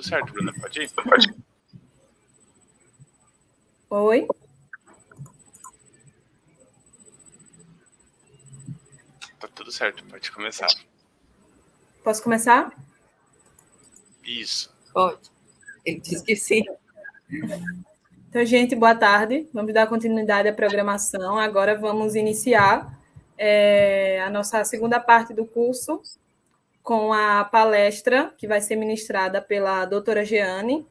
certo, Bruna, pode ir? Oi? Tá tudo certo, pode começar. Posso começar? Isso. Pode. Ele disse que sim. Então, gente, boa tarde. Vamos dar continuidade à programação. Agora vamos iniciar a nossa segunda parte do curso com a palestra que vai ser ministrada pela doutora Jeane.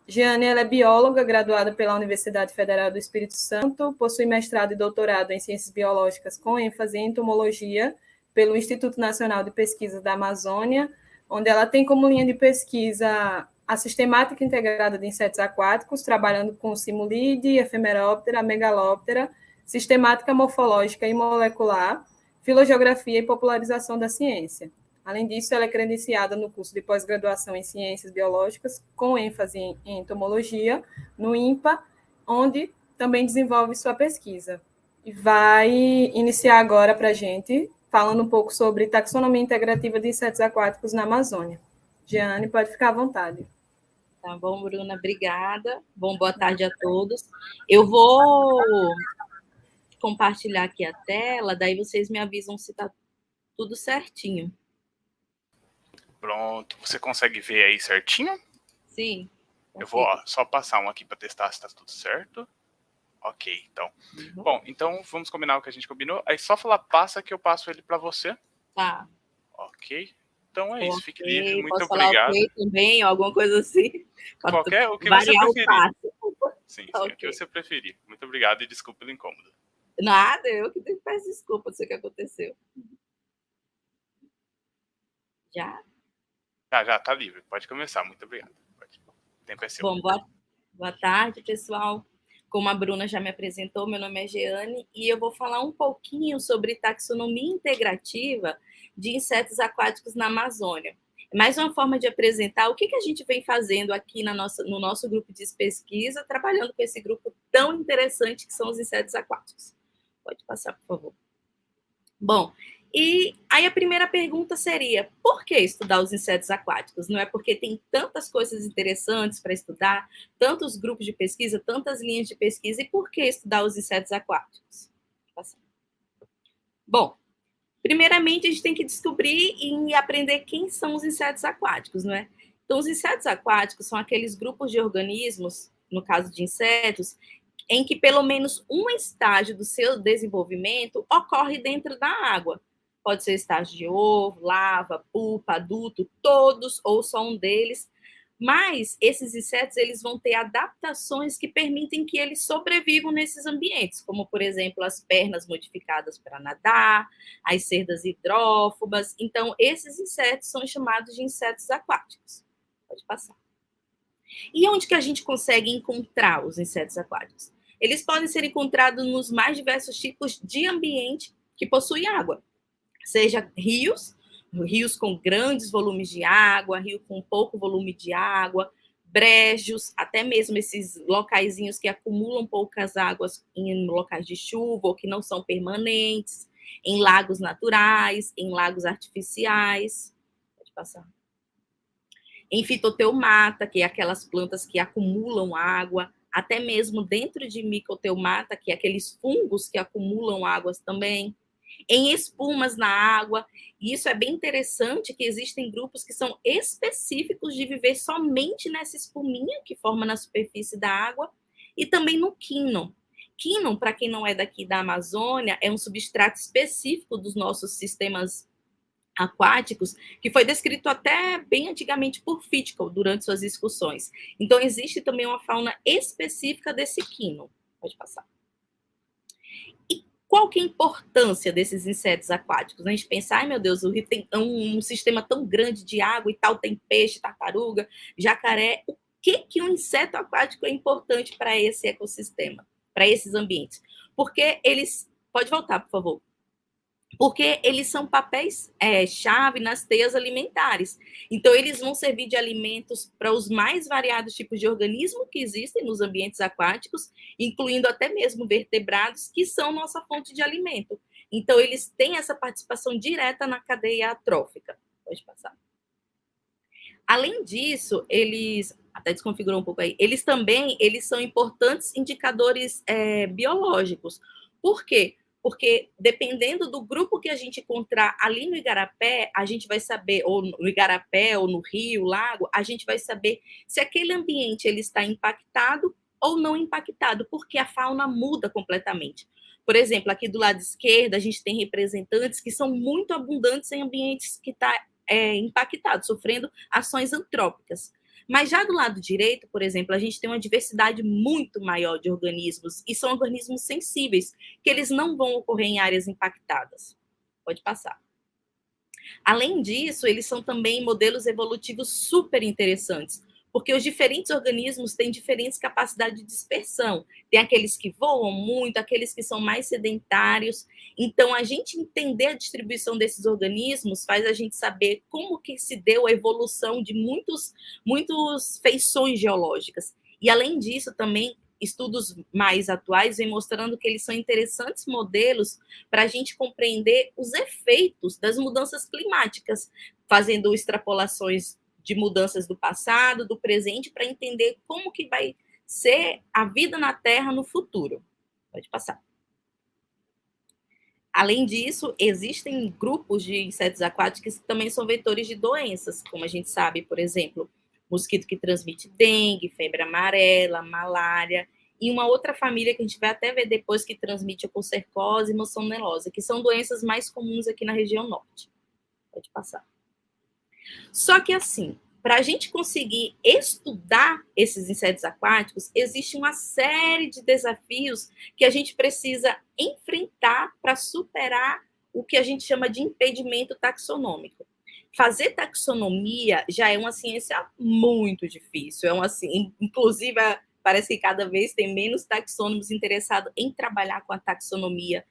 Jeane, ela é bióloga, graduada pela Universidade Federal do Espírito Santo, possui mestrado e doutorado em Ciências Biológicas com ênfase em entomologia pelo Instituto Nacional de Pesquisa da Amazônia, onde ela tem como linha de pesquisa a sistemática integrada de insetos aquáticos, trabalhando com Simulide, Ephemeróptera, Megalóptera, sistemática morfológica e molecular, filogeografia e popularização da ciência. Além disso, ela é credenciada no curso de pós-graduação em Ciências Biológicas, com ênfase em entomologia, no INPA, onde também desenvolve sua pesquisa. E vai iniciar agora para a gente, falando um pouco sobre taxonomia integrativa de insetos aquáticos na Amazônia. Jeane, pode ficar à vontade. Tá bom, Bruna, obrigada. Bom, boa tarde a todos. Eu vou compartilhar aqui a tela, daí vocês me avisam se está tudo certinho. Pronto, você consegue ver aí certinho? Sim. Eu vou só passar um aqui para testar se está tudo certo. Ok, então. Uhum. Bom, então vamos combinar o que a gente combinou. Aí só falar passa que eu passo ele para você. Tá. Ok. Então é isso, fique livre, muito Posso obrigado. Falar também, ou alguma coisa assim. Qualquer, o que você preferir. Sim, okay. O que você preferir. Muito obrigado e desculpe pelo incômodo. Nada, eu que peço desculpa, não sei o que aconteceu. Já? Já, tá livre. Pode começar, muito obrigado. O tempo é seu. Bom, boa tarde, pessoal. Como a Bruna já me apresentou, meu nome é Jeane e eu vou falar um pouquinho sobre taxonomia integrativa de insetos aquáticos na Amazônia. Mais uma forma de apresentar o que a gente vem fazendo aqui no nosso grupo de pesquisa, trabalhando com esse grupo tão interessante que são os insetos aquáticos. Pode passar, por favor. Bom, e aí a primeira pergunta seria, por que estudar os insetos aquáticos? Não é porque tem tantas coisas interessantes para estudar, tantos grupos de pesquisa, tantas linhas de pesquisa, e por que estudar os insetos aquáticos? Bom, primeiramente a gente tem que descobrir e aprender quem são os insetos aquáticos, não é? Então, os insetos aquáticos são aqueles grupos de organismos, no caso de insetos, em que pelo menos um estágio do seu desenvolvimento ocorre dentro da água. Pode ser estágio de ovo, larva, pupa, adulto, todos ou só um deles. Mas esses insetos eles vão ter adaptações que permitem que eles sobrevivam nesses ambientes, como, por exemplo, as pernas modificadas para nadar, as cerdas hidrófobas. Então, esses insetos são chamados de insetos aquáticos. Pode passar. E onde que a gente consegue encontrar os insetos aquáticos? Eles podem ser encontrados nos mais diversos tipos de ambiente que possuem água. Seja rios com grandes volumes de água, rio com pouco volume de água, brejos, até mesmo esses locaizinhos que acumulam poucas águas em locais de chuva ou que não são permanentes, em lagos naturais, em lagos artificiais. Pode passar. Em fitoteumata, que é aquelas plantas que acumulam água, até mesmo dentro de micoteumata, que é aqueles fungos que acumulam águas também, em espumas na água. E isso é bem interessante, que existem grupos que são específicos de viver somente nessa espuminha que forma na superfície da água, e também no quínon. Quínon, para quem não é daqui da Amazônia, é um substrato específico dos nossos sistemas aquáticos, que foi descrito até bem antigamente por Fitchell durante suas discussões. Então, existe também uma fauna específica desse quínon. Pode passar. E qual que é a importância desses insetos aquáticos? A gente pensa, ai meu Deus, o rio tem um sistema tão grande de água e tal, tem peixe, tartaruga, jacaré. O que um inseto aquático é importante para esse ecossistema, para esses ambientes? Porque eles... Pode voltar, por favor. Porque eles são papéis-chave nas teias alimentares. Então, eles vão servir de alimentos para os mais variados tipos de organismos que existem nos ambientes aquáticos, incluindo até mesmo vertebrados, que são nossa fonte de alimento. Então, eles têm essa participação direta na cadeia trófica. Pode passar. Além disso, eles, até desconfigurou um pouco aí, eles são importantes indicadores biológicos. Por quê? Porque dependendo do grupo que a gente encontrar ali no igarapé, a gente vai saber, ou no igarapé, ou no rio, lago, a gente vai saber se aquele ambiente ele está impactado ou não impactado, porque a fauna muda completamente. Por exemplo, aqui do lado esquerdo, a gente tem representantes que são muito abundantes em ambientes que estão impactados, sofrendo ações antrópicas. Mas já do lado direito, por exemplo, a gente tem uma diversidade muito maior de organismos, e são organismos sensíveis, que eles não vão ocorrer em áreas impactadas. Pode passar. Além disso, eles são também modelos evolutivos super interessantes, porque os diferentes organismos têm diferentes capacidades de dispersão. Tem aqueles que voam muito, aqueles que são mais sedentários. Então, a gente entender a distribuição desses organismos faz a gente saber como que se deu a evolução de muitas feições geológicas. E, além disso, também, estudos mais atuais vêm mostrando que eles são interessantes modelos para a gente compreender os efeitos das mudanças climáticas, fazendo extrapolações de mudanças do passado, do presente, para entender como que vai ser a vida na Terra no futuro. Pode passar. Além disso, existem grupos de insetos aquáticos que também são vetores de doenças, como a gente sabe, por exemplo, mosquito que transmite dengue, febre amarela, malária, e uma outra família que a gente vai até ver depois que transmite a cocercose e moçonelose, que são doenças mais comuns aqui na região norte. Pode passar. Só que, assim, para a gente conseguir estudar esses insetos aquáticos, existe uma série de desafios que a gente precisa enfrentar para superar o que a gente chama de impedimento taxonômico. Fazer taxonomia já é uma ciência muito difícil, inclusive parece que cada vez tem menos taxônomos interessados em trabalhar com a taxonomia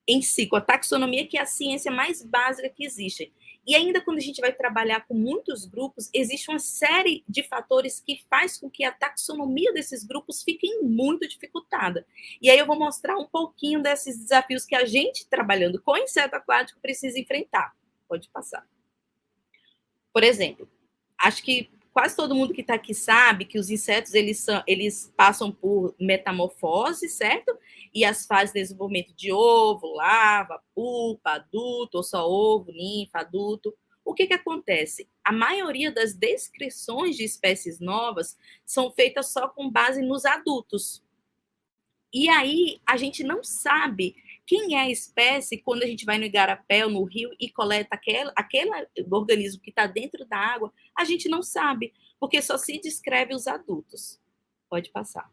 em si, com a taxonomia, que é a ciência mais básica que existe. E ainda quando a gente vai trabalhar com muitos grupos, existe uma série de fatores que faz com que a taxonomia desses grupos fique muito dificultada. E aí eu vou mostrar um pouquinho desses desafios que a gente, trabalhando com inseto aquático, precisa enfrentar. Pode passar. Por exemplo, acho que quase todo mundo que está aqui sabe que os insetos eles passam por metamorfose, certo? E as fases de desenvolvimento de ovo, larva, pupa, adulto, ou só ovo, ninfa, adulto. O que acontece? A maioria das descrições de espécies novas são feitas só com base nos adultos. E aí a gente não sabe quem é a espécie quando a gente vai no igarapé ou no rio e coleta aquele organismo que está dentro da água. A gente não sabe, porque só se descreve os adultos. Pode passar.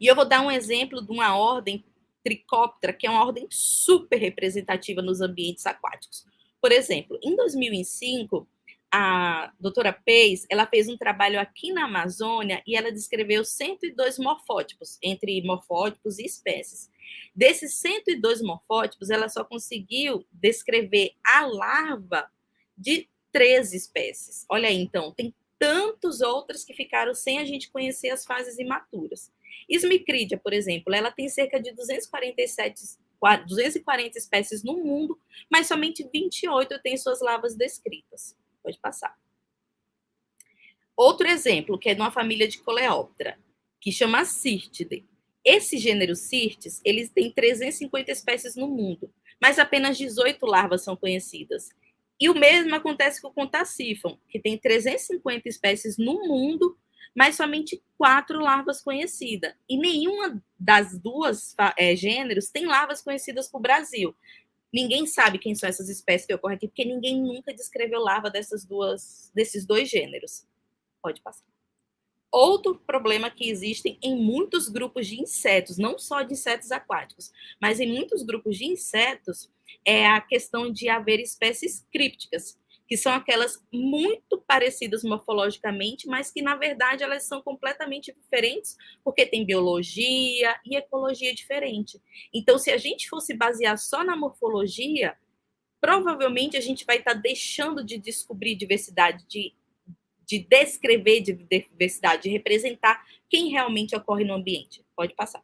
E eu vou dar um exemplo de uma ordem Trichoptera, que é uma ordem super representativa nos ambientes aquáticos. Por exemplo, em 2005, a doutora Pais, ela fez um trabalho aqui na Amazônia e ela descreveu 102 morfótipos, entre morfótipos e espécies. Desses 102 morfótipos, ela só conseguiu descrever a larva de 13 espécies. Olha aí, então, tem tantos outros que ficaram sem a gente conhecer as fases imaturas. Smicrídea, por exemplo, ela tem cerca de 240 espécies no mundo, mas somente 28 têm suas larvas descritas. Pode passar. Outro exemplo, que é de uma família de Coleóptera, que chama Cyrtidae. Esse gênero Cyrtis, eles têm 350 espécies no mundo, mas apenas 18 larvas são conhecidas. E o mesmo acontece com o Contaciphon, que tem 350 espécies no mundo, mas somente 4 larvas conhecidas. E nenhuma das duas gêneros tem larvas conhecidas para o Brasil. Ninguém sabe quem são essas espécies que ocorrem aqui, porque ninguém nunca descreveu larva desses dois gêneros. Pode passar. Outro problema que existem em muitos grupos de insetos, não só de insetos aquáticos, mas em muitos grupos de insetos, é a questão de haver espécies crípticas, que são aquelas muito parecidas morfologicamente, mas que, na verdade, elas são completamente diferentes, porque tem biologia e ecologia diferente. Então, se a gente fosse basear só na morfologia, provavelmente a gente vai estar deixando de descobrir diversidade, de descrever diversidade, de representar quem realmente ocorre no ambiente. Pode passar.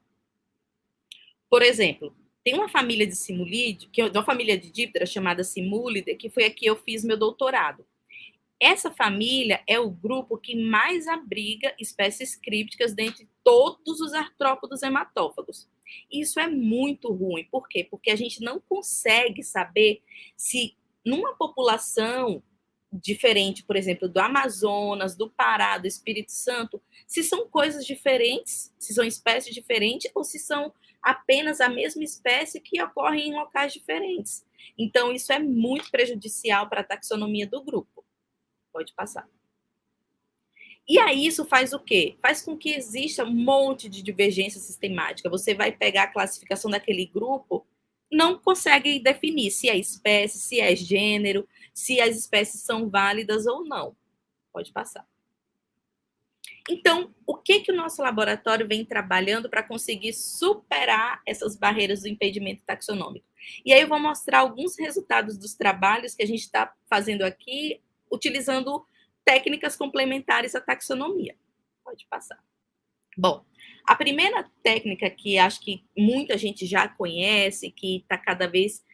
Por exemplo, tem uma família de simulídeo, uma família de díptera chamada Simulidae, que foi aqui eu fiz meu doutorado. essa família é o grupo que mais abriga espécies crípticas dentre todos os artrópodos hematófagos. Isso é muito ruim. Por quê? Porque a gente não consegue saber se numa população diferente, por exemplo, do Amazonas, do Pará, do Espírito Santo, se são coisas diferentes, se são espécies diferentes ou se são apenas a mesma espécie que ocorre em locais diferentes. Então, isso é muito prejudicial para a taxonomia do grupo. Pode passar. E aí isso faz o quê? Faz com que exista um monte de divergência sistemática. Você vai pegar a classificação daquele grupo, não consegue definir se é espécie, se é gênero, se as espécies são válidas ou não. Pode passar. Então, o que o nosso laboratório vem trabalhando para conseguir superar essas barreiras do impedimento taxonômico? E aí eu vou mostrar alguns resultados dos trabalhos que a gente está fazendo aqui, utilizando técnicas complementares à taxonomia. Pode passar. Bom, a primeira técnica que acho que muita gente já conhece, que está cada vez,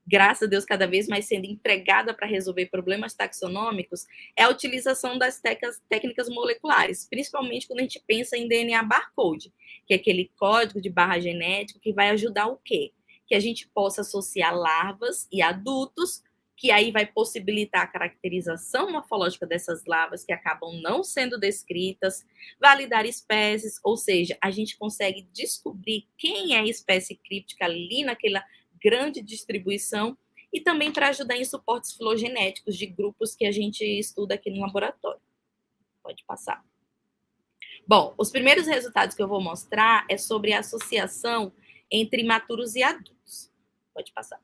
graças a Deus, cada vez mais sendo empregada para resolver problemas taxonômicos, é a utilização das técnicas moleculares, principalmente quando a gente pensa em DNA barcode, que é aquele código de barra genético que vai ajudar o quê? Que a gente possa associar larvas e adultos, que aí vai possibilitar a caracterização morfológica dessas larvas que acabam não sendo descritas, validar espécies, ou seja, a gente consegue descobrir quem é a espécie críptica ali naquela grande distribuição e também para ajudar em suportes filogenéticos de grupos que a gente estuda aqui no laboratório. Pode passar. Bom, os primeiros resultados que eu vou mostrar é sobre a associação entre imaturos e adultos. Pode passar.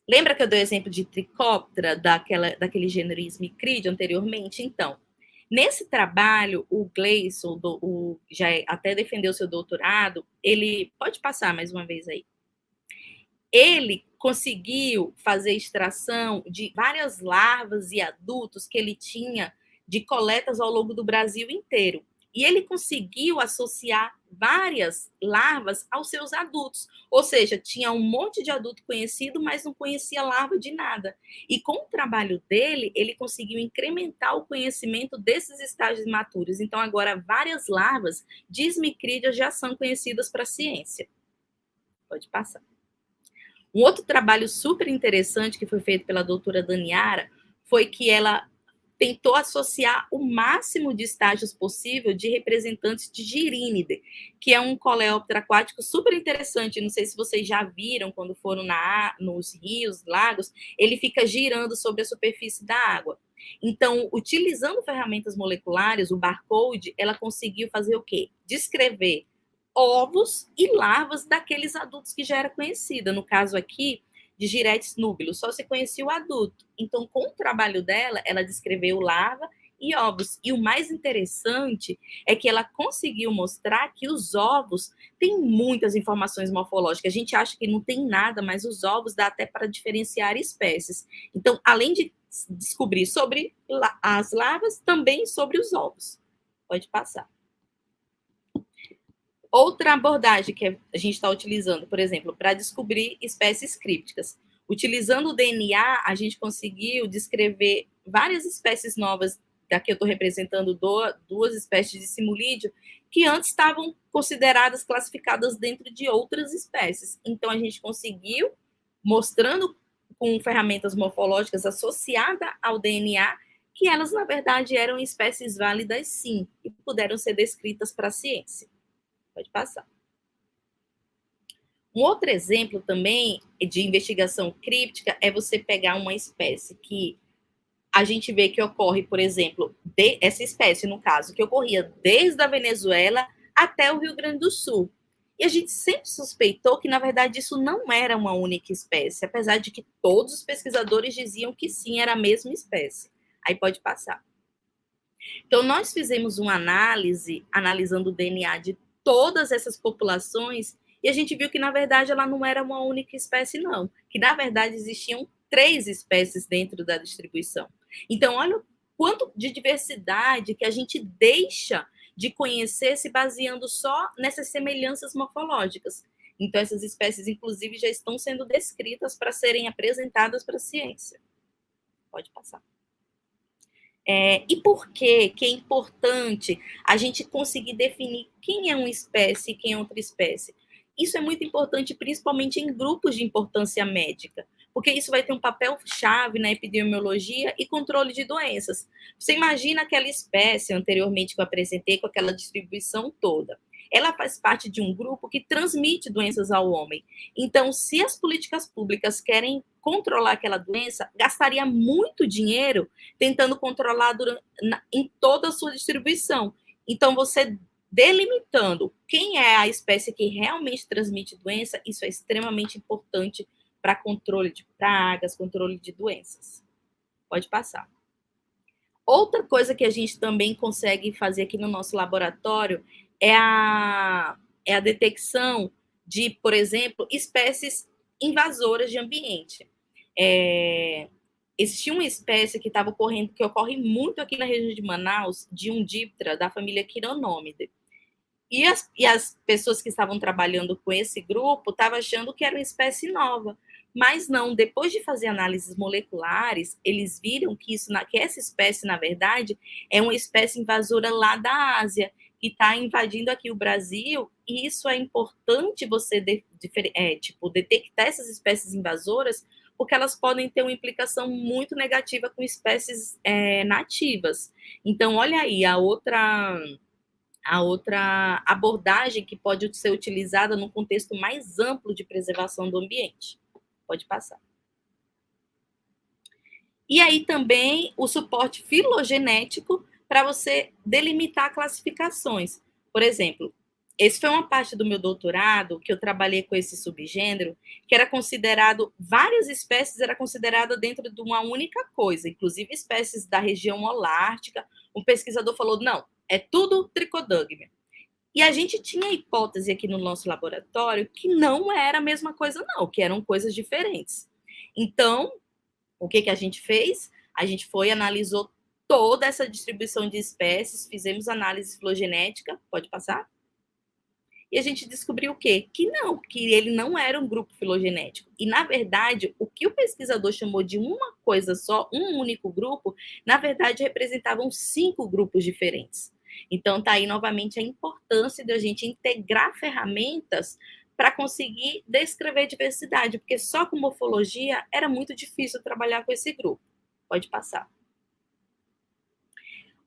Lembra que eu dei o exemplo de Trichoptera, daquele gênero Smicrid anteriormente? Então, nesse trabalho, o Gleison, já até defendeu seu doutorado, ele... Pode passar mais uma vez aí. Ele conseguiu fazer extração de várias larvas e adultos que ele tinha de coletas ao longo do Brasil inteiro. E ele conseguiu associar várias larvas aos seus adultos. Ou seja, tinha um monte de adulto conhecido, mas não conhecia larva de nada. E com o trabalho dele, ele conseguiu incrementar o conhecimento desses estágios maturos. Então, agora, várias larvas de Smicrídeas já são conhecidas para a ciência. Pode passar. Um outro trabalho super interessante que foi feito pela doutora Daniara foi que ela tentou associar o máximo de estágios possível de representantes de Girínide, que é um coleóptero aquático super interessante. Não sei se vocês já viram quando foram nos rios, lagos, ele fica girando sobre a superfície da água. Então, utilizando ferramentas moleculares, o barcode, ela conseguiu fazer o quê? Descrever ovos e larvas daqueles adultos que já era conhecida. No caso aqui, de Giretes núbilos, só se conhecia o adulto. Então, com o trabalho dela, ela descreveu larva e ovos. E o mais interessante é que ela conseguiu mostrar que os ovos têm muitas informações morfológicas. A gente acha que não tem nada, mas os ovos dá até para diferenciar espécies. Então, além de descobrir sobre as larvas, também sobre os ovos. Pode passar. Outra abordagem que a gente está utilizando, por exemplo, para descobrir espécies crípticas. Utilizando o DNA, a gente conseguiu descrever várias espécies novas. Daqui eu estou representando duas espécies de simulídeo que antes estavam consideradas classificadas dentro de outras espécies. Então, a gente conseguiu, mostrando com ferramentas morfológicas associadas ao DNA, que elas, na verdade, eram espécies válidas, sim, e puderam ser descritas para a ciência. Pode passar. Um outro exemplo também de investigação críptica é você pegar uma espécie que a gente vê que ocorre, por exemplo, essa espécie, no caso, que ocorria desde a Venezuela até o Rio Grande do Sul. E a gente sempre suspeitou que, na verdade, isso não era uma única espécie, apesar de que todos os pesquisadores diziam que sim, era a mesma espécie. Aí pode passar. Então, nós fizemos uma análise, analisando o DNA de todas essas populações, e a gente viu que, na verdade, ela não era uma única espécie, não. Que, na verdade, existiam 3 espécies dentro da distribuição. Então, olha o quanto de diversidade que a gente deixa de conhecer se baseando só nessas semelhanças morfológicas. Então, essas espécies, inclusive, já estão sendo descritas para serem apresentadas para a ciência. Pode passar. E por que é importante a gente conseguir definir quem é uma espécie e quem é outra espécie? Isso é muito importante, principalmente em grupos de importância médica, porque isso vai ter um papel-chave na epidemiologia e controle de doenças. Você imagina aquela espécie anteriormente que eu apresentei, com aquela distribuição toda. Ela faz parte de um grupo que transmite doenças ao homem. Então, se as políticas públicas querem controlar aquela doença, gastaria muito dinheiro tentando controlar em toda a sua distribuição. Então, você delimitando quem é a espécie que realmente transmite doença, isso é extremamente importante para controle de pragas, controle de doenças. Pode passar. Outra coisa que a gente também consegue fazer aqui no nosso laboratório é a detecção de, por exemplo, espécies invasoras de ambiente. Existia uma espécie que estava ocorrendo, que ocorre muito aqui na região de Manaus, de um díptera da família Chironomidae. E as pessoas que estavam trabalhando com esse grupo estavam achando que era uma espécie nova. Mas não, depois de fazer análises moleculares, eles viram que essa espécie, na verdade, é uma espécie invasora lá da Ásia, que está invadindo aqui o Brasil, e isso é importante você detectar essas espécies invasoras, porque elas podem ter uma implicação muito negativa com espécies nativas. Então, olha aí, a outra abordagem que pode ser utilizada num contexto mais amplo de preservação do ambiente. Pode passar. E aí também o suporte filogenético para você delimitar classificações. Por exemplo, esse foi uma parte do meu doutorado que eu trabalhei com esse subgênero, que era considerado, várias espécies era considerada dentro de uma única coisa, inclusive espécies da região holártica. Um pesquisador falou, não, é tudo Trichodogma. E a gente tinha a hipótese aqui no nosso laboratório que não era a mesma coisa, não, que eram coisas diferentes. Então, o que a gente fez? A gente analisou toda essa distribuição de espécies, fizemos análise filogenética, pode passar? E a gente descobriu o quê? Que ele não era um grupo filogenético. E, na verdade, o que o pesquisador chamou de uma coisa só, um único grupo, na verdade, representavam 5 grupos diferentes. Então, está aí, novamente, a importância de a gente integrar ferramentas para conseguir descrever diversidade, porque só com morfologia era muito difícil trabalhar com esse grupo. Pode passar.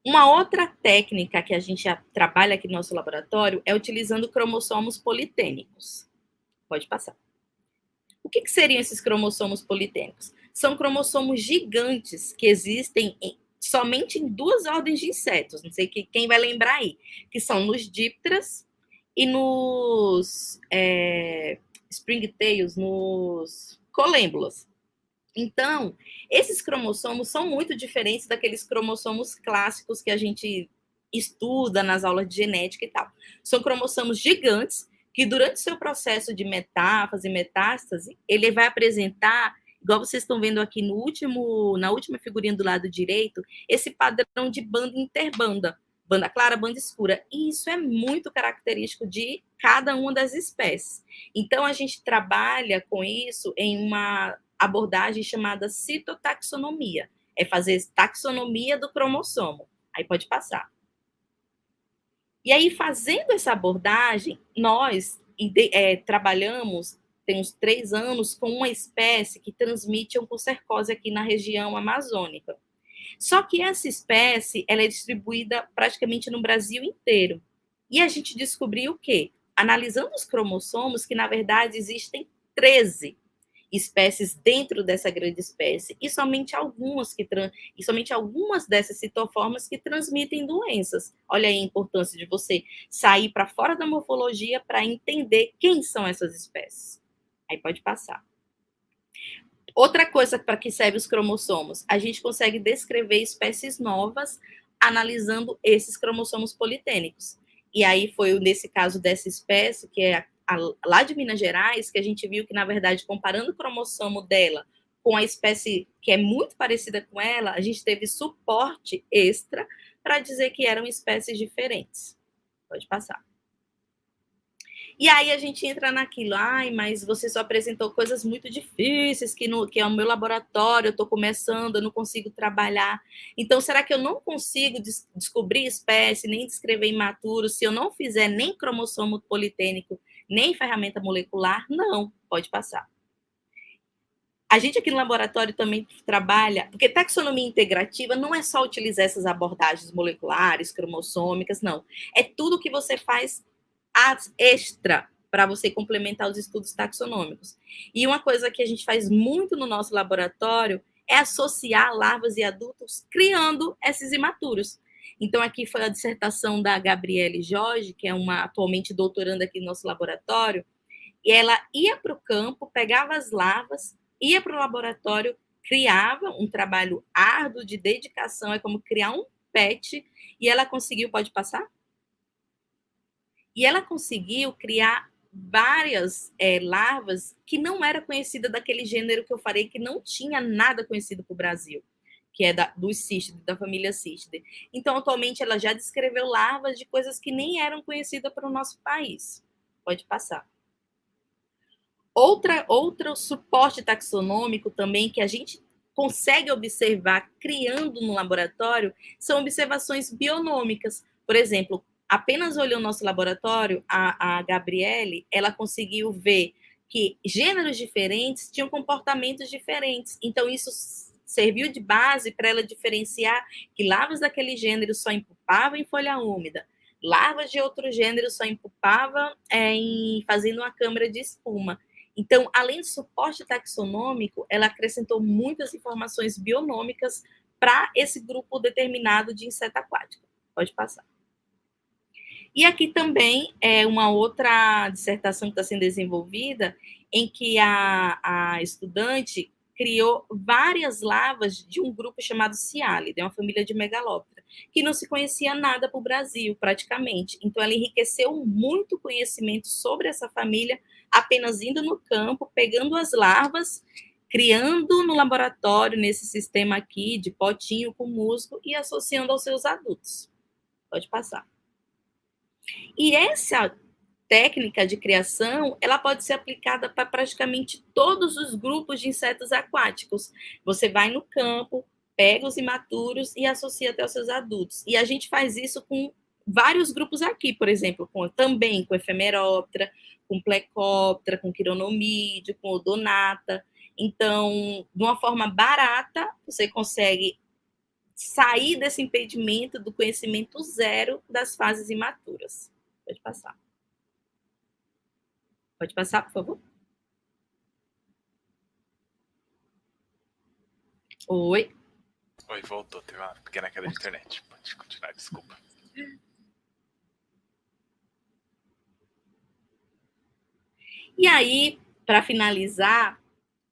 Uma outra técnica que a gente trabalha aqui no nosso laboratório é utilizando cromossomos politênicos. Pode passar. O que seriam esses cromossomos politênicos? São cromossomos gigantes que existem somente em 2 ordens de insetos, não sei quem vai lembrar aí, que são nos dípteras e nos springtails, nos colêmbulas. Então, esses cromossomos são muito diferentes daqueles cromossomos clássicos que a gente estuda nas aulas de genética e tal. São cromossomos gigantes que, durante o seu processo de metáfase e metástase, ele vai apresentar, igual vocês estão vendo aqui na última figurinha do lado direito, esse padrão de banda interbanda, banda clara, banda escura. E isso é muito característico de cada uma das espécies. Então, a gente trabalha com isso em uma abordagem chamada citotaxonomia. É fazer taxonomia do cromossomo. Aí pode passar. E aí, fazendo essa abordagem, nós trabalhamos, tem uns 3 anos, com uma espécie que transmite oncocercose aqui na região amazônica. Só que essa espécie, ela é distribuída praticamente no Brasil inteiro. E a gente descobriu o quê? Analisando os cromossomos, que na verdade existem 13 espécies dentro dessa grande espécie, e somente algumas dessas citoformas que transmitem doenças. Olha aí a importância de você sair para fora da morfologia para entender quem são essas espécies. Aí pode passar. Outra coisa para que serve os cromossomos, a gente consegue descrever espécies novas analisando esses cromossomos politênicos. E aí foi nesse caso dessa espécie, que é lá de Minas Gerais, que a gente viu que, na verdade, comparando o cromossomo dela com a espécie que é muito parecida com ela, a gente teve suporte extra para dizer que eram espécies diferentes. Pode passar. E aí a gente entra naquilo, mas você só apresentou coisas muito difíceis, que é o meu laboratório, eu estou começando, eu não consigo trabalhar. Então, será que eu não consigo descobrir espécie, nem descrever imaturo, se eu não fizer nem cromossomo politênico, nem ferramenta molecular? Não, pode passar. A gente aqui no laboratório também trabalha, porque taxonomia integrativa não é só utilizar essas abordagens moleculares, cromossômicas, não. É tudo que você faz extra para você complementar os estudos taxonômicos. E uma coisa que a gente faz muito no nosso laboratório é associar larvas e adultos criando esses imaturos. Então, aqui foi a dissertação da Gabriele Jorge, que é uma atualmente doutoranda aqui no nosso laboratório, e ela ia para o campo, pegava as larvas, ia para o laboratório, criava um trabalho árduo de dedicação, é como criar um pet, e ela conseguiu, pode passar? E ela conseguiu criar várias larvas que não era conhecida daquele gênero que eu falei, que não tinha nada conhecido para o Brasil, que é dos Cistidae, da família Cistidae. Então, atualmente, ela já descreveu larvas de coisas que nem eram conhecidas para o nosso país. Pode passar. Outro suporte taxonômico também que a gente consegue observar criando no laboratório são observações bionômicas. Por exemplo, apenas olhando o nosso laboratório, a Gabriele, ela conseguiu ver que gêneros diferentes tinham comportamentos diferentes. Então, isso serviu de base para ela diferenciar que larvas daquele gênero só empupavam em folha úmida, larvas de outro gênero só empupavam fazendo uma câmara de espuma. Então, além do suporte taxonômico, ela acrescentou muitas informações bionômicas para esse grupo determinado de inseto aquático. Pode passar. E aqui também é uma outra dissertação que está sendo desenvolvida, em que a estudante criou várias larvas de um grupo chamado Cialide, uma família de megalóptera, que não se conhecia nada para o Brasil, praticamente. Então, ela enriqueceu muito conhecimento sobre essa família, apenas indo no campo, pegando as larvas, criando no laboratório, nesse sistema aqui, de potinho com musgo, e associando aos seus adultos. Pode passar. E essa técnica de criação, ela pode ser aplicada para praticamente todos os grupos de insetos aquáticos. Você vai no campo, pega os imaturos e associa até os seus adultos. E a gente faz isso com vários grupos aqui, por exemplo, também com efemeróptera, com plecóptera, com quironomídeo, com odonata. Então, de uma forma barata, você consegue sair desse impedimento do conhecimento zero das fases imaturas. Pode passar. Pode passar, por favor? Oi. Oi, voltou. Teve uma pequena queda de internet. Pode continuar, desculpa. E aí, para finalizar,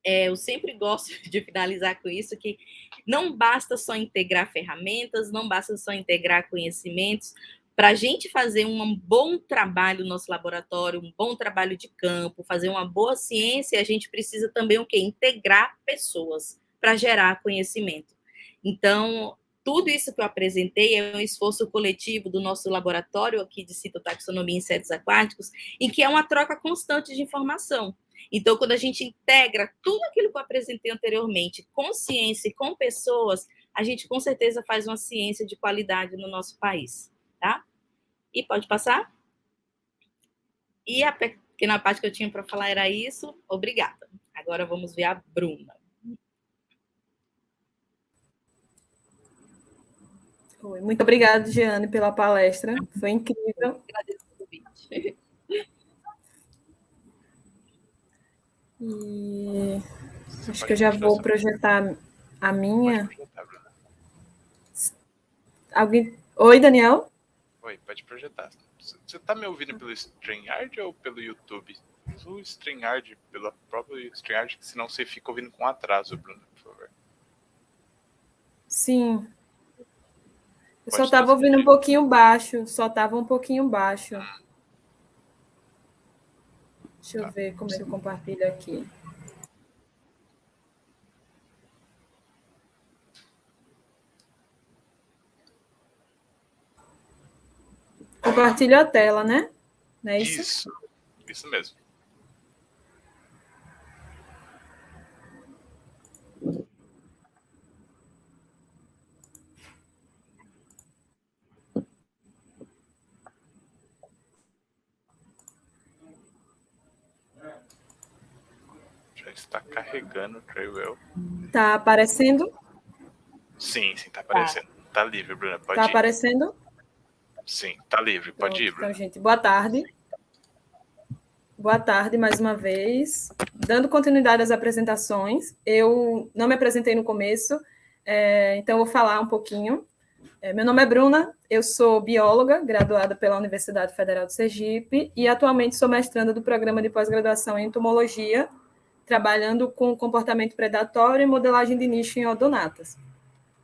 eu sempre gosto de finalizar com isso, que não basta só integrar ferramentas, não basta só integrar conhecimentos. Para a gente fazer um bom trabalho no nosso laboratório, um bom trabalho de campo, fazer uma boa ciência, a gente precisa também o quê? Integrar pessoas para gerar conhecimento. Então, tudo isso que eu apresentei é um esforço coletivo do nosso laboratório aqui de citotaxonomia em insetos aquáticos, em que é uma troca constante de informação. Então, quando a gente integra tudo aquilo que eu apresentei anteriormente com ciência e com pessoas, a gente com certeza faz uma ciência de qualidade no nosso país, tá? E pode passar? E a pequena parte que eu tinha para falar era isso. Obrigada. Agora vamos ver a Bruna. Muito obrigada, Giane, pela palestra. Foi incrível. Agradeço o convite. E acho que eu já vou projetar a minha. Pode projetar, Bruna. Alguém... Oi, Daniel? Oi, pode projetar. Você tá me ouvindo pelo StreamYard ou pelo YouTube? Usa o StreamYard, pelo próprio StreamYard, que senão você fica ouvindo com atraso, Bruno, por favor. Sim. Eu só estava ouvindo um pouquinho baixo. Deixa eu ver como é que eu compartilho aqui. Compartilho a tela, né? Não é isso? Isso. Isso mesmo. Já está carregando o Treywell. Tá aparecendo? Sim, tá aparecendo. Tá livre, Bruna, pode Tá ir. aparecendo? Sim, tá livre, pode ir, Bruna. Então, gente, boa tarde. Boa tarde, mais uma vez. Dando continuidade às apresentações, eu não me apresentei no começo, então eu vou falar um pouquinho. Meu nome é Bruna, eu sou bióloga, graduada pela Universidade Federal de Sergipe e atualmente sou mestranda do programa de pós-graduação em entomologia, trabalhando com comportamento predatório e modelagem de nicho em odonatas.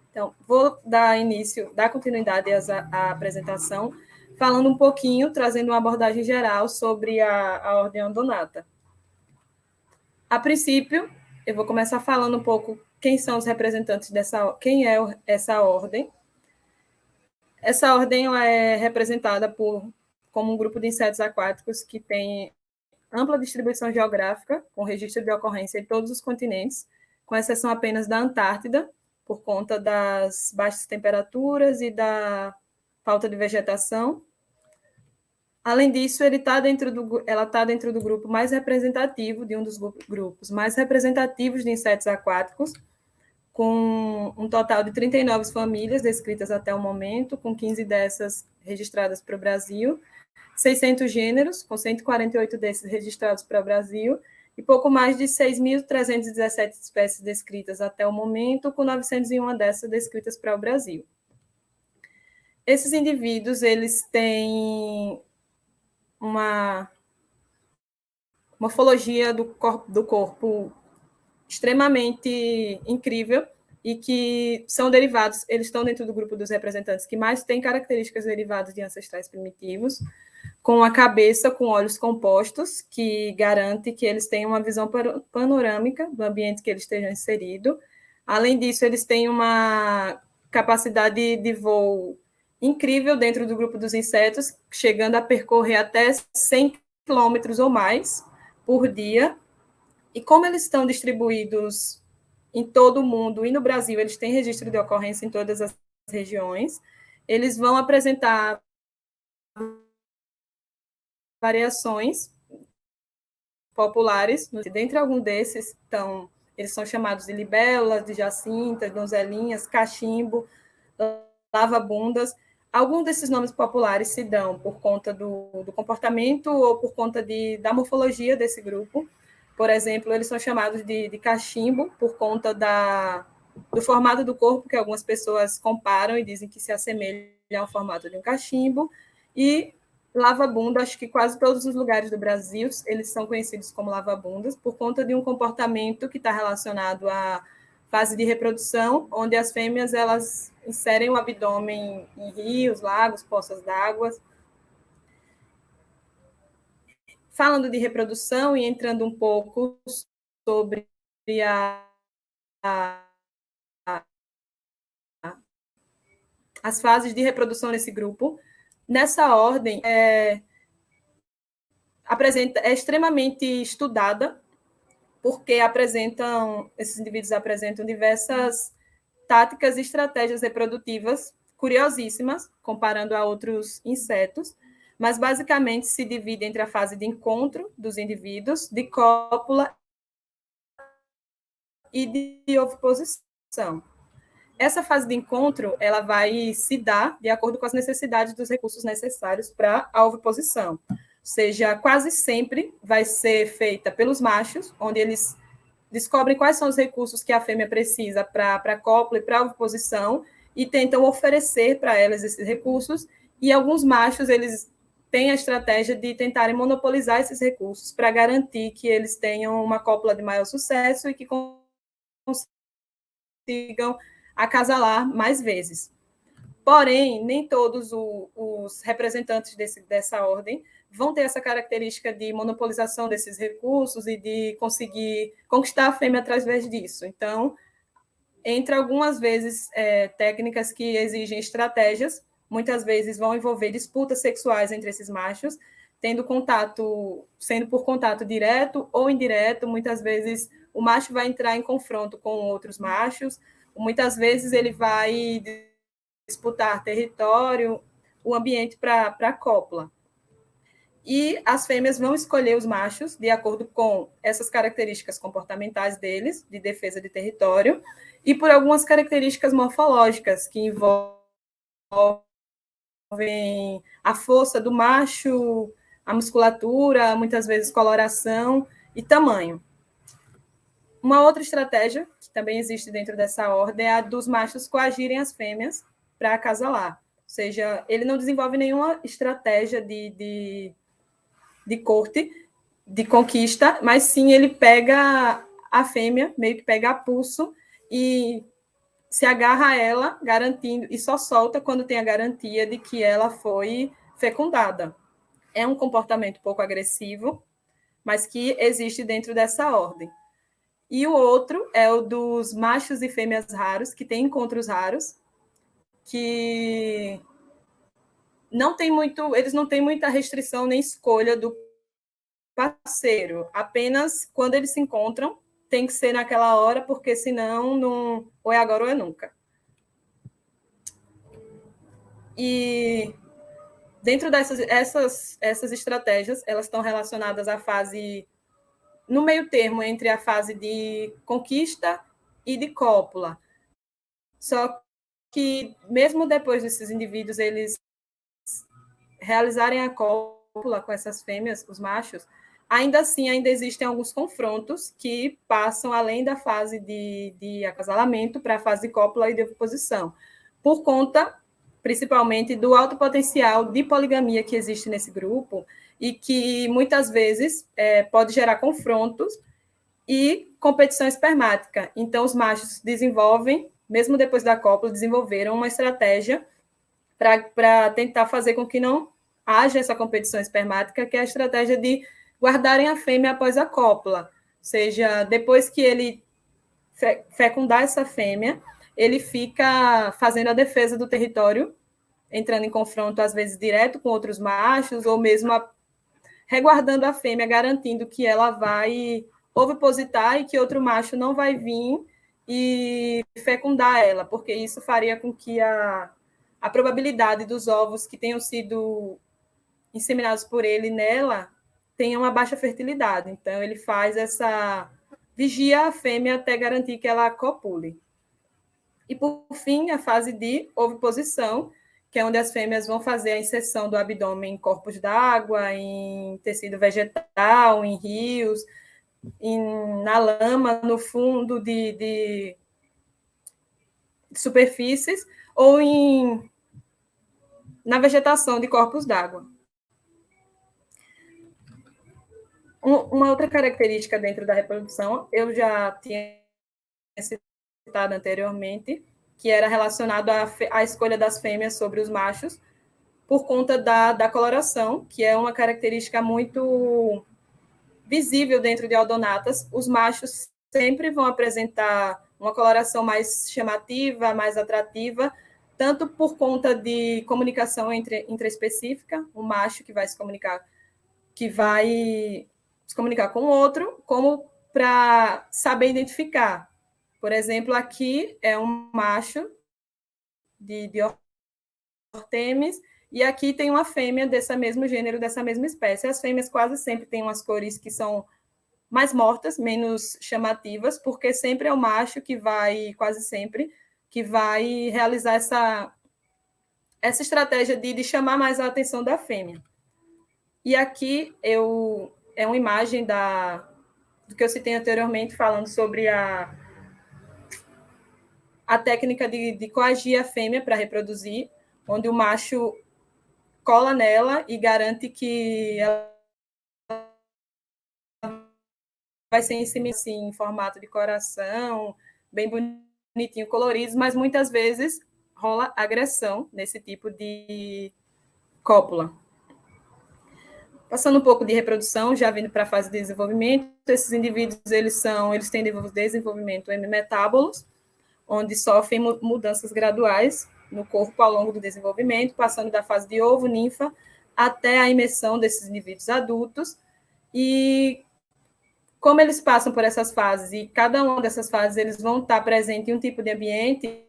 Então, vou dar continuidade à apresentação, falando um pouquinho, trazendo uma abordagem geral sobre a ordem odonata. A princípio, eu vou começar falando um pouco quem são os representantes quem é essa ordem. Essa ordem ela é representada como um grupo de insetos aquáticos que tem ampla distribuição geográfica, com registro de ocorrência em todos os continentes, com exceção apenas da Antártida, por conta das baixas temperaturas e da falta de vegetação. Além disso, ela está dentro do grupo mais representativo, de um dos grupos mais representativos de insetos aquáticos, com um total de 39 famílias descritas até o momento, com 15 dessas registradas para o Brasil, 600 gêneros, com 148 desses registrados para o Brasil, e pouco mais de 6.317 espécies descritas até o momento, com 901 dessas descritas para o Brasil. Esses indivíduos, eles têm uma morfologia do corpo extremamente incrível e que são derivados, eles estão dentro do grupo dos representantes que mais têm características derivadas de ancestrais primitivos, com a cabeça com olhos compostos, que garante que eles tenham uma visão panorâmica do ambiente que eles estejam inseridos. Além disso, eles têm uma capacidade de voo incrível dentro do grupo dos insetos, chegando a percorrer até 100 quilômetros ou mais por dia. E como eles estão distribuídos em todo o mundo e no Brasil, eles têm registro de ocorrência em todas as regiões, eles vão apresentar variações populares. Dentre alguns desses, eles são chamados de libélulas, de jacintas, donzelinhas, cachimbo, lavabundas. Alguns desses nomes populares se dão por conta do comportamento ou por conta da morfologia desse grupo. Por exemplo, eles são chamados de cachimbo por conta do formato do corpo, que algumas pessoas comparam e dizem que se assemelha ao formato de um cachimbo. E lavabunda, acho que quase todos os lugares do Brasil, eles são conhecidos como lavabundas, por conta de um comportamento que está relacionado à fase de reprodução, onde as fêmeas elas inserem o abdômen em rios, lagos, poças d'água. Falando de reprodução e entrando um pouco sobre as fases de reprodução nesse grupo, nessa ordem é extremamente estudada, porque esses indivíduos apresentam diversas táticas e estratégias reprodutivas curiosíssimas, comparando a outros insetos, mas basicamente se divide entre a fase de encontro dos indivíduos, de cópula e de oviposição. Essa fase de encontro ela vai se dar de acordo com as necessidades dos recursos necessários para a oviposição. Ou seja, quase sempre vai ser feita pelos machos, onde eles descobrem quais são os recursos que a fêmea precisa para a cópula e para a oviposição e tentam oferecer para elas esses recursos. E alguns machos, eles têm a estratégia de tentarem monopolizar esses recursos para garantir que eles tenham uma cópula de maior sucesso e que consigam acasalar mais vezes. Porém, nem todos os representantes dessa ordem vão ter essa característica de monopolização desses recursos e de conseguir conquistar a fêmea através disso. Então, entre algumas vezes técnicas que exigem estratégias, muitas vezes vão envolver disputas sexuais entre esses machos, sendo por contato direto ou indireto. Muitas vezes o macho vai entrar em confronto com outros machos, muitas vezes ele vai disputar território, o ambiente para a cópula. E as fêmeas vão escolher os machos de acordo com essas características comportamentais deles, de defesa de território, e por algumas características morfológicas que envolvem a força do macho, a musculatura, muitas vezes coloração e tamanho. Uma outra estratégia, que também existe dentro dessa ordem, é a dos machos coagirem as fêmeas para acasalar. Ou seja, ele não desenvolve nenhuma estratégia de corte, de conquista, mas sim ele pega a fêmea, meio que pega a pulso e se agarra a ela, garantindo, e só solta quando tem a garantia de que ela foi fecundada. É um comportamento pouco agressivo, mas que existe dentro dessa ordem. E o outro é o dos machos e fêmeas raros, que tem encontros raros, que eles não têm muita restrição nem escolha do parceiro. Apenas quando eles se encontram, tem que ser naquela hora, porque senão não, ou é agora ou é nunca. E dentro dessas estratégias, elas estão relacionadas à fase, no meio termo entre a fase de conquista e de cópula. Só que, mesmo depois desses indivíduos eles realizarem a cópula com essas fêmeas, os machos, ainda assim, ainda existem alguns confrontos que passam além da fase de acasalamento para a fase de cópula e de oposição, por conta, principalmente, do alto potencial de poligamia que existe nesse grupo e que, muitas vezes, pode gerar confrontos e competição espermática. Então, os machos desenvolvem, mesmo depois da cópula, desenvolveram uma estratégia para tentar fazer com que não haja essa competição espermática, que é a estratégia de guardarem a fêmea após a cópula. Ou seja, depois que ele fecundar essa fêmea, ele fica fazendo a defesa do território, entrando em confronto, às vezes, direto com outros machos, ou mesmo reguardando a fêmea, garantindo que ela vai ovipositar e que outro macho não vai vir e fecundar ela, porque isso faria com que a probabilidade dos ovos que tenham sido inseminados por ele nela tenha uma baixa fertilidade. Então, ele faz vigia a fêmea até garantir que ela copule. E, por fim, a fase de oviposição, que é onde as fêmeas vão fazer a inserção do abdômen em corpos d'água, em tecido vegetal, em rios, na lama, no fundo de superfícies, ou na vegetação de corpos d'água. Uma outra característica dentro da reprodução, eu já tinha citado anteriormente, que era relacionado à escolha das fêmeas sobre os machos, por conta da coloração, que é uma característica muito visível dentro de aldonatas. Os machos sempre vão apresentar uma coloração mais chamativa, mais atrativa, tanto por conta de comunicação intraespecífica, o macho que vai se comunicar com o outro, como para saber identificar. Por exemplo, aqui é um macho de Ortemis, e aqui tem uma fêmea desse mesmo gênero, dessa mesma espécie. As fêmeas quase sempre têm umas cores que são mais mortas, menos chamativas, porque sempre é o macho que vai, quase sempre, que vai realizar essa estratégia de chamar mais a atenção da fêmea. E aqui é uma imagem do que eu citei anteriormente, falando sobre a técnica de coagir a fêmea para reproduzir, onde o macho cola nela e garante que ela vai ser inseminada assim, em formato de coração, bem bonitinho, colorido, mas muitas vezes rola agressão nesse tipo de cópula. Passando um pouco de reprodução, já vindo para a fase de desenvolvimento, esses indivíduos eles têm desenvolvimento hemimetábolos, onde sofrem mudanças graduais no corpo ao longo do desenvolvimento, passando da fase de ovo, ninfa, até a imersão desses indivíduos adultos. E como eles passam por essas fases, e cada uma dessas fases eles vão estar presentes em um tipo de ambiente,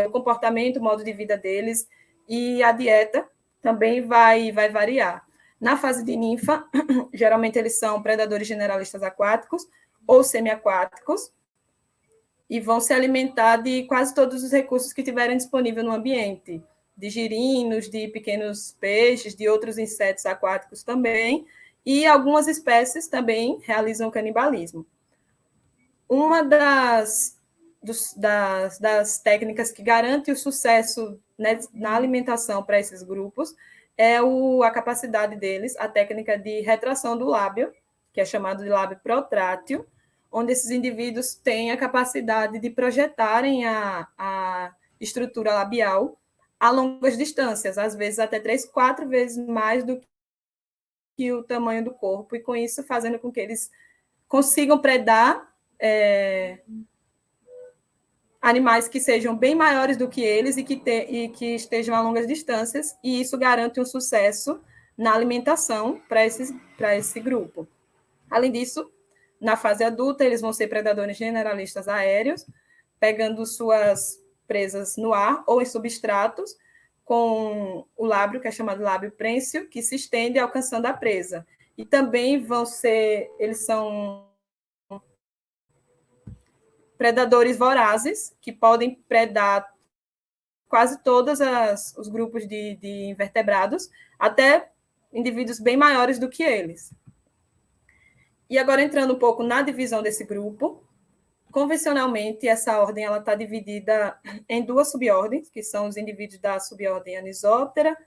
o comportamento, o modo de vida deles e a dieta também vai variar. Na fase de ninfa, geralmente eles são predadores generalistas aquáticos ou semiaquáticos e vão se alimentar de quase todos os recursos que tiverem disponível no ambiente, de girinos, de pequenos peixes, de outros insetos aquáticos também, e algumas espécies também realizam canibalismo. Uma das técnicas que garante o sucesso, né, na alimentação para esses grupos é a capacidade deles, a técnica de retração do lábio, que é chamado de lábio protrátil, onde esses indivíduos têm a capacidade de projetarem a estrutura labial a longas distâncias, às vezes até 3, 4 vezes mais do que o tamanho do corpo, e com isso fazendo com que eles consigam predar animais que sejam bem maiores do que eles e que estejam a longas distâncias, e isso garante um sucesso na alimentação para esse grupo. Além disso, na fase adulta, eles vão ser predadores generalistas aéreos, pegando suas presas no ar ou em substratos, com o lábio, que é chamado lábio prênsil, que se estende alcançando a presa. E também eles são predadores vorazes, que podem predar quase todos os grupos de invertebrados, até indivíduos bem maiores do que eles. E agora, entrando um pouco na divisão desse grupo, convencionalmente, essa ordem está dividida em 2 subordens, que são os indivíduos da subordem Anisoptera,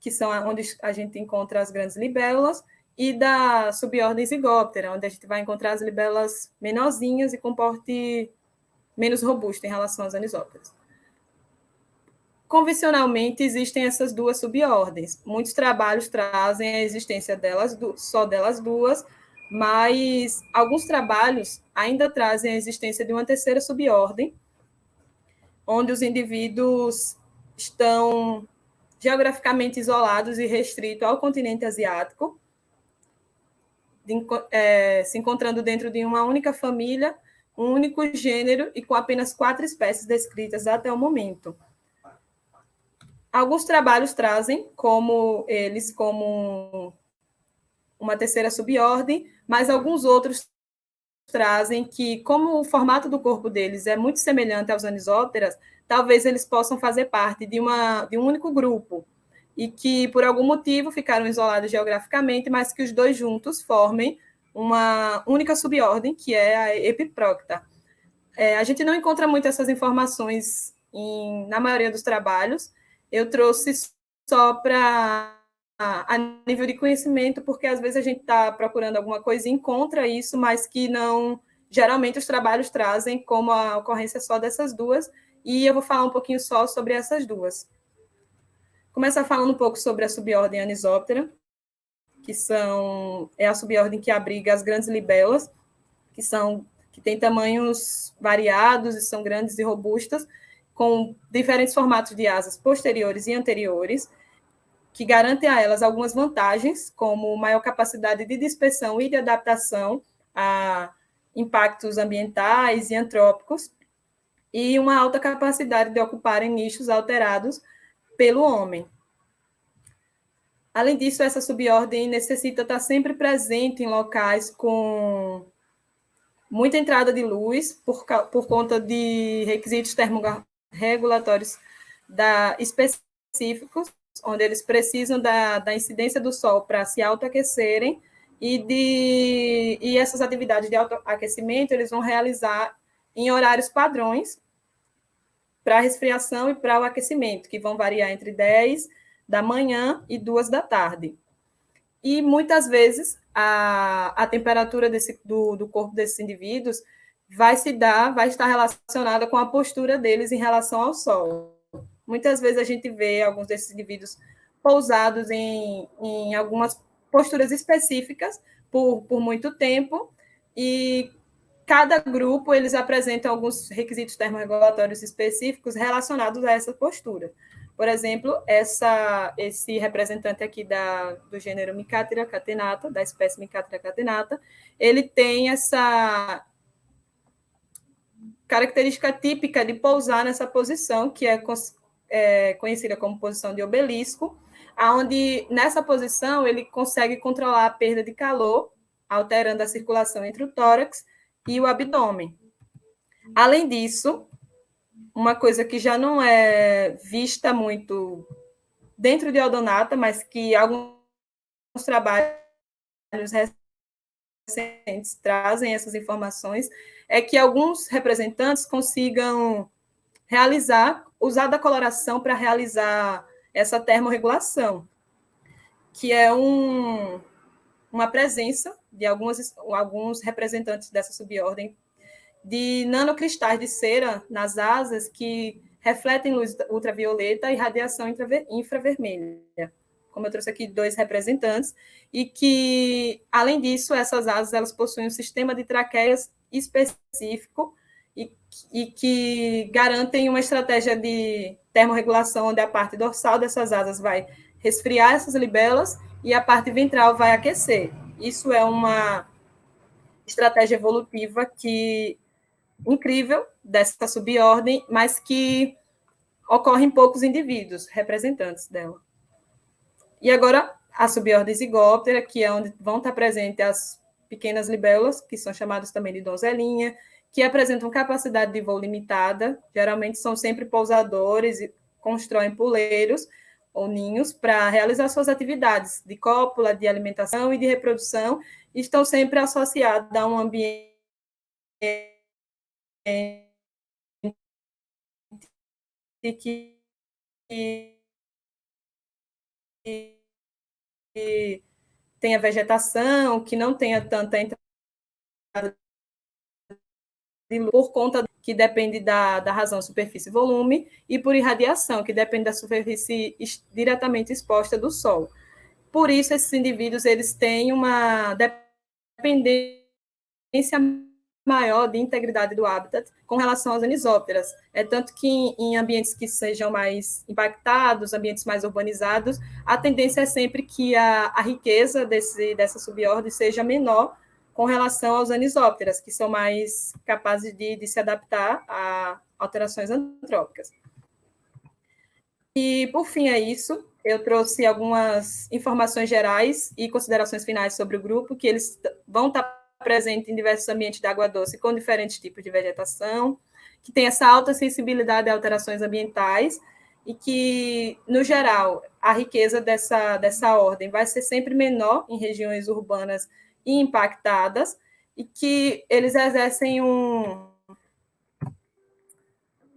que são onde a gente encontra as grandes libélulas, e da subordem Zygoptera, onde a gente vai encontrar as libélulas menorzinhas e com porte menos robusto em relação às anisópteras. Convencionalmente, existem essas 2 subordens. Muitos trabalhos trazem a existência só delas 2, mas alguns trabalhos ainda trazem a existência de uma 3ª subordem, onde os indivíduos estão geograficamente isolados e restritos ao continente asiático, se encontrando dentro de uma única família, um único gênero e com apenas 4 espécies descritas até o momento. Alguns trabalhos trazem como uma 3ª subordem, mas alguns outros trazem que, como o formato do corpo deles é muito semelhante aos anisópteras, talvez eles possam fazer parte de um único grupo, e que, por algum motivo, ficaram isolados geograficamente, mas que os 2 juntos formem uma única subordem, que é a Epiprocta. A gente não encontra muito essas informações na maioria dos trabalhos. Eu trouxe só para a nível de conhecimento, porque às vezes a gente está procurando alguma coisa e encontra isso, mas que não... Geralmente os trabalhos trazem como a ocorrência só dessas 2, e eu vou falar um pouquinho só sobre essas 2. Começar falando um pouco sobre a subordem Anisoptera, que é a subordem que abriga as grandes libélulas, que têm tamanhos variados e são grandes e robustas, com diferentes formatos de asas posteriores e anteriores, que garantem a elas algumas vantagens, como maior capacidade de dispersão e de adaptação a impactos ambientais e antrópicos, e uma alta capacidade de ocuparem nichos alterados pelo homem. Além disso, essa subordem necessita estar sempre presente em locais com muita entrada de luz, por conta de requisitos termorregulatórios específicos, onde eles precisam da incidência do sol para se autoaquecerem, e essas atividades de autoaquecimento eles vão realizar em horários padrões para a resfriação e para o aquecimento, que vão variar entre 10 da manhã e 2 da tarde. E muitas vezes a temperatura do corpo desses indivíduos vai estar relacionada com a postura deles em relação ao sol. Muitas vezes a gente vê alguns desses indivíduos pousados em algumas posturas específicas por muito tempo, e cada grupo eles apresentam alguns requisitos termorregulatórios específicos relacionados a essa postura. Por exemplo, esse representante aqui do gênero Micatria catenata, da espécie Micatria catenata, ele tem essa característica típica de pousar nessa posição, que é conhecida como posição de obelisco, onde nessa posição ele consegue controlar a perda de calor, alterando a circulação entre o tórax e o abdômen. Além disso, uma coisa que já não é vista muito dentro de Odonata, mas que alguns trabalhos recentes trazem essas informações, é que alguns representantes consigam usar da coloração para realizar essa termorregulação, que é uma presença de alguns representantes dessa subordem de nanocristais de cera nas asas que refletem luz ultravioleta e radiação infravermelha. Como eu trouxe aqui 2 representantes, e que, além disso, essas asas elas possuem um sistema de traqueias específico e que garantem uma estratégia de termorregulação, onde a parte dorsal dessas asas vai resfriar essas libelas e a parte ventral vai aquecer. Isso é uma estratégia evolutiva incrível dessa subordem, mas que ocorre em poucos indivíduos, representantes dela. E agora, a subordem zigóptera, que é onde vão estar presentes as pequenas libélulas, que são chamadas também de donzelinha, que apresentam capacidade de voo limitada, geralmente são sempre pousadores e constroem puleiros ou ninhos para realizar suas atividades de cópula, de alimentação e de reprodução, e estão sempre associados a um ambiente que tenha vegetação, que não tenha tanta entrada de luz, por conta que depende da razão superfície e volume, e por irradiação, que depende da superfície diretamente exposta do Sol. Por isso, esses indivíduos eles têm uma dependência maior de integridade do habitat com relação às anisópteras. É tanto que em ambientes que sejam mais impactados, ambientes mais urbanizados, a tendência é sempre que a riqueza dessa subordem seja menor com relação aos anisópteras, que são mais capazes de se adaptar a alterações antrópicas. E, por fim, é isso. Eu trouxe algumas informações gerais e considerações finais sobre o grupo, que eles vão estar presentes em diversos ambientes de água doce com diferentes tipos de vegetação, que tem essa alta sensibilidade a alterações ambientais e que, no geral, a riqueza dessa ordem vai ser sempre menor em regiões urbanas e impactadas, e que eles exercem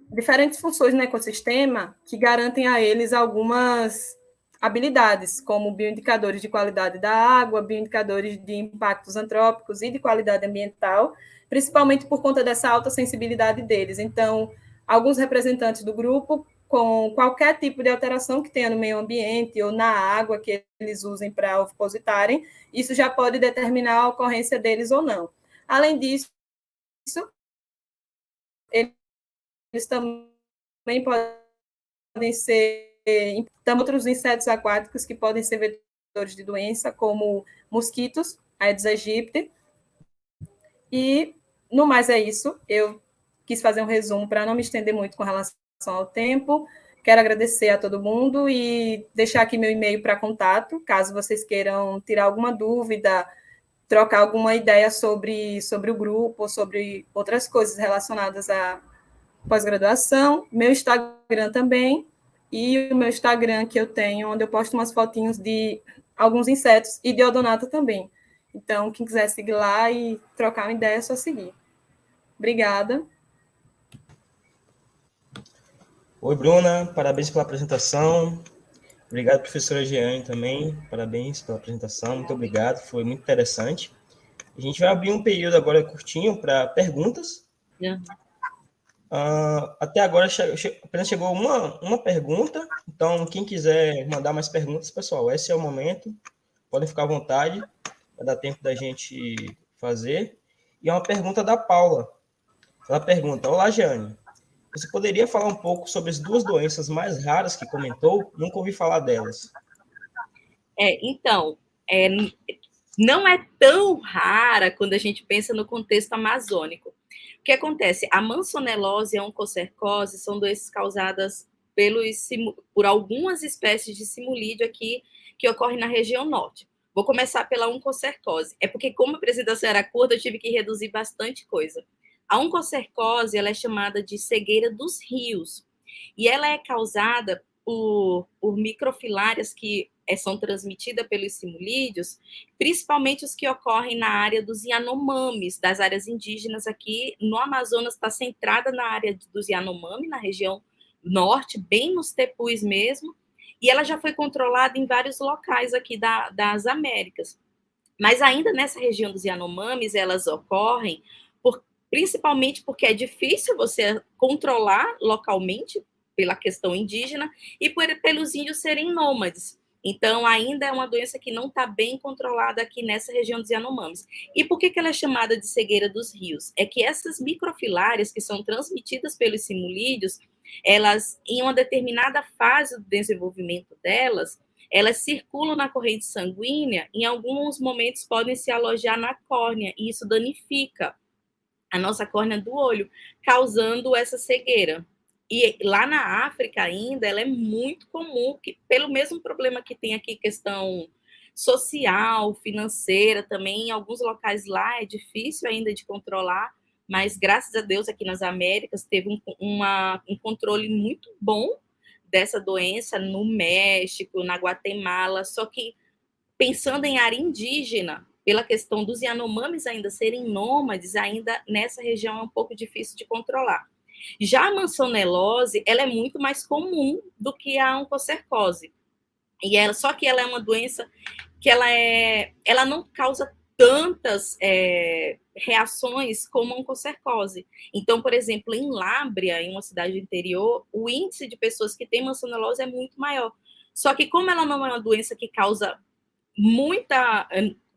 diferentes funções no ecossistema que garantem a eles algumas habilidades, como bioindicadores de qualidade da água, bioindicadores de impactos antrópicos e de qualidade ambiental, principalmente por conta dessa alta sensibilidade deles. Então, alguns representantes do grupo, com qualquer tipo de alteração que tenha no meio ambiente ou na água que eles usem para ovipositarem, isso já pode determinar a ocorrência deles ou não. Além disso, eles também podem ser outros insetos aquáticos que podem ser vetores de doença, como mosquitos, Aedes aegypti. E, no mais, é isso. Eu quis fazer um resumo para não me estender muito com relação ao tempo. Quero agradecer a todo mundo e deixar aqui meu e-mail para contato, caso vocês queiram tirar alguma dúvida, trocar alguma ideia sobre o grupo, ou sobre outras coisas relacionadas à pós-graduação. Meu Instagram também, e o meu Instagram que eu tenho, onde eu posto umas fotinhos de alguns insetos e de Odonata também. Então, quem quiser seguir lá e trocar uma ideia, é só seguir. Obrigada. Oi, Bruna, parabéns pela apresentação. Obrigado, professora Jeane, também. Parabéns pela apresentação, muito obrigado, foi muito interessante. A gente vai abrir um período agora curtinho para perguntas. Até agora apenas chegou uma pergunta, então quem quiser mandar mais perguntas, pessoal, esse é o momento, podem ficar à vontade, vai dar tempo da gente fazer. E é uma pergunta da Paula. Ela pergunta: olá, Jeane, Você poderia falar um pouco sobre as duas doenças mais raras que comentou? Nunca ouvi falar delas. Então, não é tão rara quando a gente pensa no contexto amazônico. O que acontece? A mansonelose e a oncocercose são doenças causadas por algumas espécies de simulídeo aqui que ocorrem na região norte. Vou começar pela oncocercose. É porque, como a apresentação era curta, eu tive que reduzir bastante coisa. A oncocercose, ela é chamada de cegueira dos rios. E ela é causada por microfilárias que são transmitidas pelos simulídeos, principalmente os que ocorrem na área dos Yanomamis, das áreas indígenas aqui no Amazonas, está centrada na área dos Yanomami, na região norte, bem nos tepus mesmo, e ela já foi controlada em vários locais aqui das Américas. Mas ainda nessa região dos Yanomamis, elas ocorrem principalmente porque é difícil você controlar localmente pela questão indígena e pelos índios serem nômades. Então, ainda é uma doença que não está bem controlada aqui nessa região dos Yanomamis. E por que ela é chamada de cegueira dos rios? É que essas microfilárias que são transmitidas pelos simulídeos, elas, em uma determinada fase do desenvolvimento delas, elas circulam na corrente sanguínea, em alguns momentos podem se alojar na córnea, e isso danifica a nossa córnea do olho, causando essa cegueira. E lá na África ainda, ela é muito comum, pelo mesmo problema que tem aqui, questão social, financeira também, em alguns locais lá é difícil ainda de controlar, mas graças a Deus aqui nas Américas teve um controle muito bom dessa doença no México, na Guatemala, só que pensando em área indígena, pela questão dos Yanomamis ainda serem nômades, ainda nessa região é um pouco difícil de controlar. Já a mansonelose, ela é muito mais comum do que a oncocercose. Só que ela é uma doença que ela não causa tantas reações como a oncocercose. Então, por exemplo, em Lábrea, em uma cidade do interior, o índice de pessoas que têm mansonelose é muito maior. Só que como ela não é uma doença que causa muita...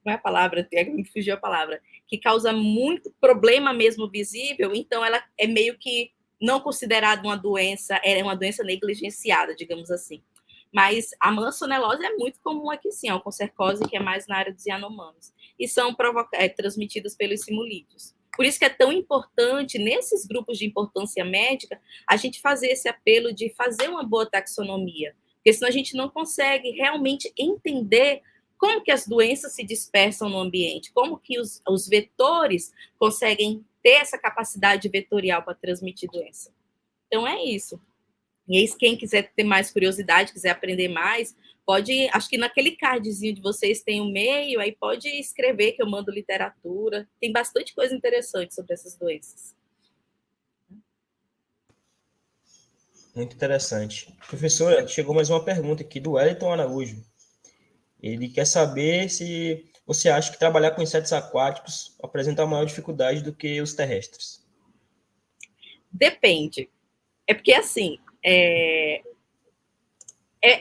Não é a palavra, me fugiu a palavra, que causa muito problema mesmo visível, então ela é meio que não considerada uma doença, é uma doença negligenciada, digamos assim. Mas a mansonelose é muito comum aqui, sim, a oncocercose, que é mais na área dos Yanomamis, e são transmitidas pelos simulídeos. Por isso que é tão importante, nesses grupos de importância médica, a gente fazer esse apelo de fazer uma boa taxonomia, porque senão a gente não consegue realmente entender como que as doenças se dispersam no ambiente, como que os vetores conseguem ter essa capacidade vetorial para transmitir doença. Então, é isso. E aí, quem quiser ter mais curiosidade, quiser aprender mais, pode... Acho que naquele cardzinho de vocês tem um e-mail, aí pode escrever que eu mando literatura. Tem bastante coisa interessante sobre essas doenças. Muito interessante. Professora, chegou mais uma pergunta aqui do Wellington Araújo. Ele quer saber se você acha que trabalhar com insetos aquáticos apresenta maior dificuldade do que os terrestres. Depende. É porque, assim, é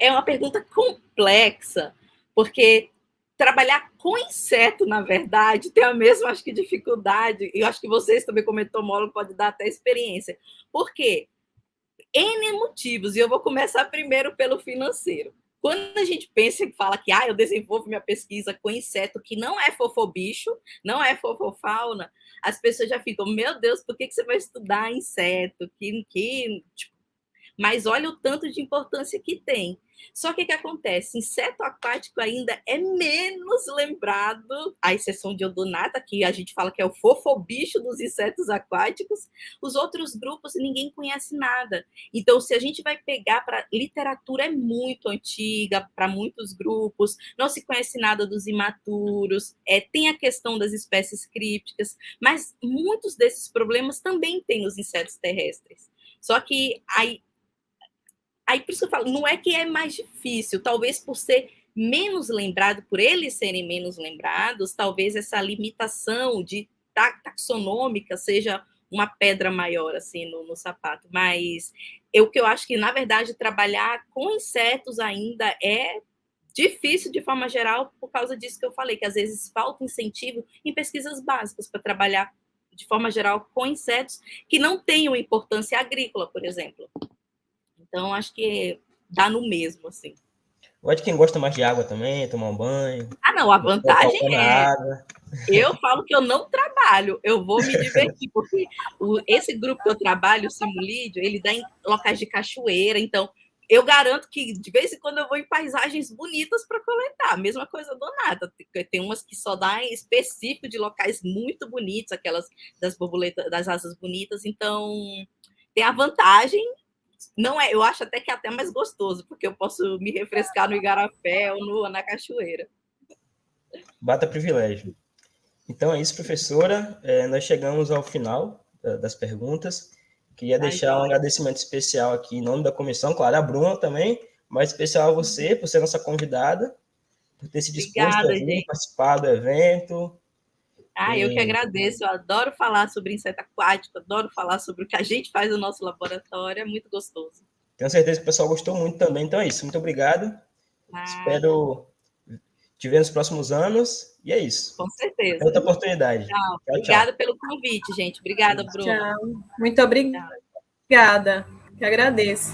uma pergunta complexa, porque trabalhar com inseto, na verdade, tem a mesma, acho que, dificuldade, e eu acho que vocês também, como entomólogo, podem dar até experiência. Por quê? N motivos, e eu vou começar primeiro pelo financeiro. Quando a gente pensa e fala que eu desenvolvo minha pesquisa com inseto que não é fofobicho, não é fofofauna, as pessoas já ficam, meu Deus, por que você vai estudar inseto? Mas olha o tanto de importância que tem. Só que o que acontece? Inseto aquático ainda é menos lembrado, à exceção de odonata, que a gente fala que é o fofobicho dos insetos aquáticos. Os outros grupos ninguém conhece nada. Então, se a gente vai pegar para literatura, é muito antiga para muitos grupos, não se conhece nada dos imaturos, tem a questão das espécies crípticas, mas muitos desses problemas também tem nos insetos terrestres. Só que aí por isso que eu falo, não é que é mais difícil, talvez por ser menos lembrado, por eles serem menos lembrados, talvez essa limitação de taxonômica seja uma pedra maior assim no sapato. Mas o que eu acho que, na verdade, trabalhar com insetos ainda é difícil de forma geral por causa disso que eu falei, que às vezes falta incentivo em pesquisas básicas para trabalhar de forma geral, com insetos que não tenham importância agrícola, por exemplo. Então, acho que dá no mesmo, assim. Gosto de quem gosta mais de água também, tomar um banho. Ah, não, a vantagem é... Água. Eu falo que eu não trabalho, eu vou me divertir, porque esse grupo que eu trabalho, o Simulídio, ele dá em locais de cachoeira, então eu garanto que de vez em quando eu vou em paisagens bonitas para coletar. Mesma coisa do nada. Tem umas que só dá em específico de locais muito bonitos, aquelas das borboletas, das asas bonitas. Então, tem a vantagem. Não é, eu acho até que é até mais gostoso, porque eu posso me refrescar no igarapé ou na cachoeira. Bata privilégio. Então é isso, professora. Nós chegamos ao final das perguntas. Queria deixar um agradecimento especial aqui em nome da comissão, claro, a Bruna também, mas especial a você, por ser nossa convidada, por ter se disposto a vir participar do evento. Eu que agradeço, eu adoro falar sobre inseto aquático, adoro falar sobre o que a gente faz no nosso laboratório, é muito gostoso. Tenho certeza que o pessoal gostou muito também, então é isso, muito obrigado. Espero te ver nos próximos anos, e é isso. Com certeza. Até outra oportunidade. Tchau. Obrigada pelo convite, gente. Obrigada, Bruna. Tchau. Muito obrigada. Que agradeço.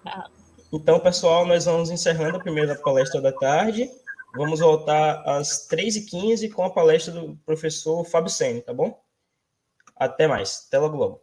Tchau. Então, pessoal, nós vamos encerrando a primeira palestra da tarde. Vamos voltar às 3h15 com a palestra do professor Fábio Sene, tá bom? Até mais. Até logo, logo.